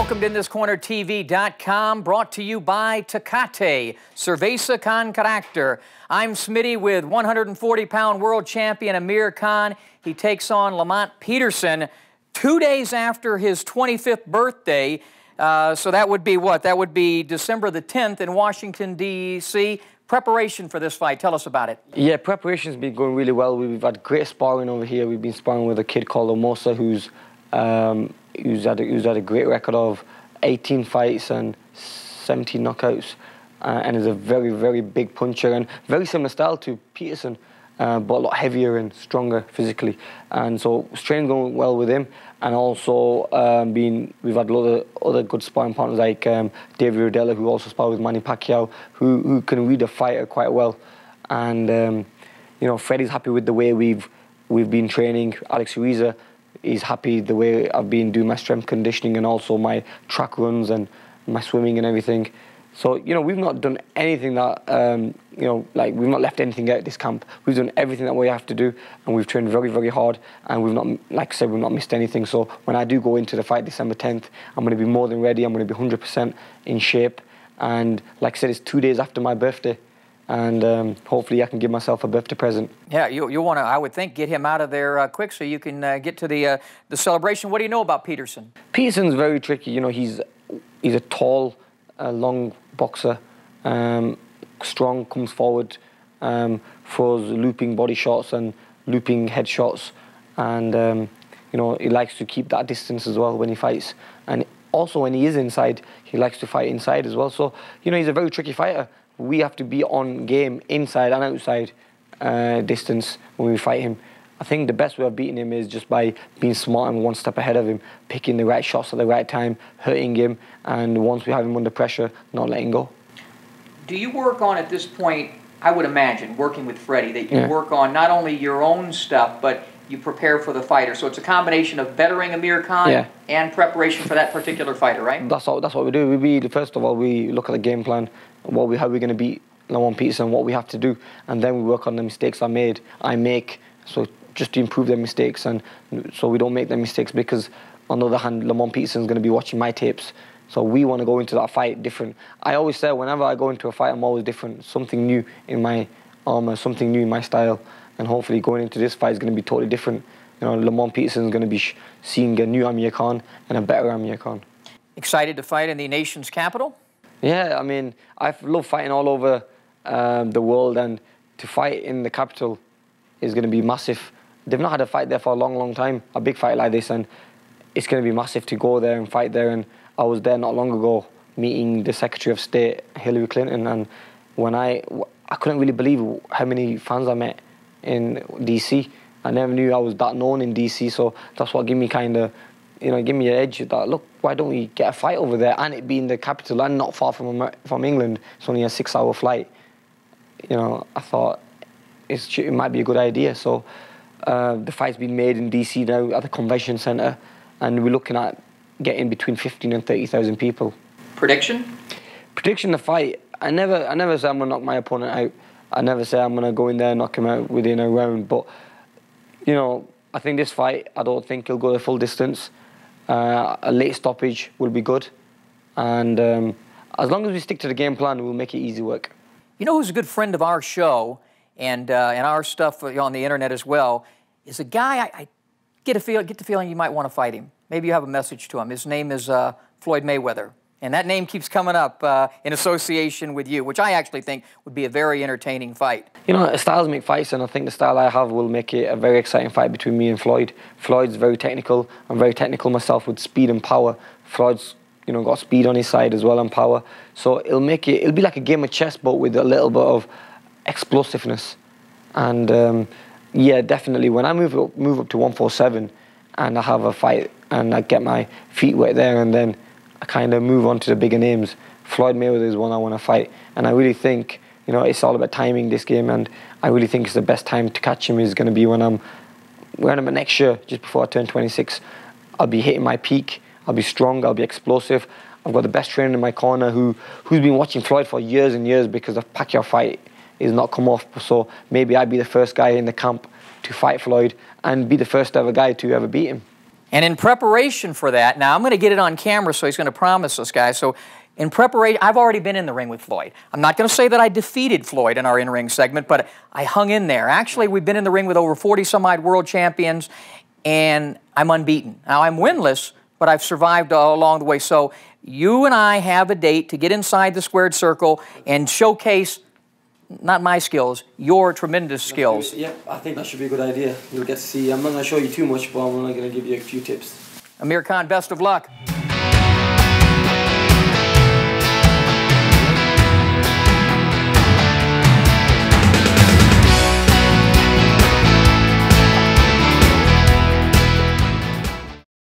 Welcome to InThisCornerTV.com, brought to you by Tecate, Cerveza Tecate. I'm Smitty with 140-pound world champion Amir Khan. He takes on Lamont Peterson 2 days after his 25th birthday. So that would be what? That would be December the 10th in Washington, D.C. Preparation for this fight, tell us about it. Yeah, preparation's been going really well. We've had great sparring over here. We've been sparring with a kid called Omosa who's had a great record of 18 fights and 17 knockouts, and is a very, very big puncher and very similar style to Peterson, but a lot heavier and stronger physically. And so training's going well with him, and also we've had a lot of other good sparring partners like David Rodella, who also sparred with Manny Pacquiao, who can read a fighter quite well. And you know, Freddie's happy with the way we've been training. Alex Cerveza is happy the way I've been doing my strength conditioning and also my track runs and my swimming and everything. So, you know, we've not done anything that, you know, like we've not left anything out at this camp. We've done everything that we have to do, and we've trained very, very hard, and we've not, like I said, we've not missed anything. So when I do go into the fight December 10th, I'm going to be more than ready. I'm going to be 100% in shape. And like I said, it's 2 days after my birthday. And hopefully I can give myself a birthday present. Yeah, you'll want to, I would think, get him out of there quick so you can get to the celebration. What do you know about Peterson? Peterson's very tricky. You know, he's a tall, long boxer, strong, comes forward, throws looping body shots and looping head shots, and you know, he likes to keep that distance as well when he fights. And also when he is inside, he likes to fight inside as well. So, you know, he's a very tricky fighter. We have to be on game inside and outside distance when we fight him. I think the best way of beating him is just by being smart and one step ahead of him, picking the right shots at the right time, hurting him, and once we have him under pressure, not letting go. Do you work on, at this point, I would imagine, working with Freddie, that you work on not only your own stuff, but you prepare for the fighter? So it's a combination of bettering Amir Khan and preparation for that particular fighter, right? That's what we do. First of all, we look at the game plan, how we're going to beat Lamont Peterson, what we have to do, and then we work on the mistakes I make, so just to improve their mistakes, and so we don't make them mistakes, because on the other hand, Lamont Peterson's going to be watching my tapes, so we want to go into that fight different. I always say whenever I go into a fight, I'm always different, something new in my armour, something new in my style, and hopefully going into this fight is going to be totally different. You know, Lamont Peterson's going to be seeing a new Amir Khan and a better Amir Khan. Excited to fight in the nation's capital? Yeah, I mean, I love fighting all over the world, and to fight in the capital is going to be massive. They've not had a fight there for a long, long time, a big fight like this, and it's going to be massive to go there and fight there. And I was there not long ago meeting the Secretary of State, Hillary Clinton, and when I couldn't really believe how many fans I met in D.C. I never knew I was that known in D.C., so that's what gave me kind of, you know, give me an edge that, look, why don't we get a fight over there, and it being the capital and not far from England. It's only a 6-hour flight. You know, I thought it might be a good idea. So the fight's been made in DC now at the convention centre, and we're looking at getting between 15 and 30,000 people. Prediction? Prediction, the fight. I never say I'm going to knock my opponent out. I never say I'm going to go in there and knock him out within a round. But, you know, I think this fight, I don't think he'll go the full distance. A late stoppage will be good. And as long as we stick to the game plan, we'll make it easy work. You know who's a good friend of our show and our stuff on the internet as well is a guy I get the feeling you might want to fight him. Maybe you have a message to him. His name is Floyd Mayweather. And that name keeps coming up in association with you, which I actually think would be a very entertaining fight. You know, styles make fights, and I think the style I have will make it a very exciting fight between me and Floyd. Floyd's very technical. I'm very technical myself with speed and power. Floyd's, you know, got speed on his side as well and power. So it'll be like a game of chess, but with a little bit of explosiveness. And yeah, definitely, when I move up to 147 and I have a fight and I get my feet wet there, and then I kind of move on to the bigger names, Floyd Mayweather is one I want to fight. And I really think, you know, it's all about timing, this game, and I really think it's the best time to catch him is going to be when I'm next year, just before I turn 26. I'll be hitting my peak, I'll be strong, I'll be explosive. I've got the best trainer in my corner who's been watching Floyd for years and years because the Pacquiao fight is not come off. So maybe I'd be the first guy in the camp to fight Floyd and be the first ever guy to ever beat him. And in preparation for that, now I'm going to get it on camera, so he's going to promise us, guys. So in preparation, I've already been in the ring with Floyd. I'm not going to say that I defeated Floyd in our in-ring segment, but I hung in there. Actually, we've been in the ring with over 40-some-odd world champions, and I'm unbeaten. Now, I'm winless, but I've survived along the way. So you and I have a date to get inside the squared circle and showcase, not my skills, your tremendous skills. Yep, I think that should be a good idea. You'll get to see. I'm not going to show you too much, but I'm only going to give you a few tips. Amir Khan, best of luck.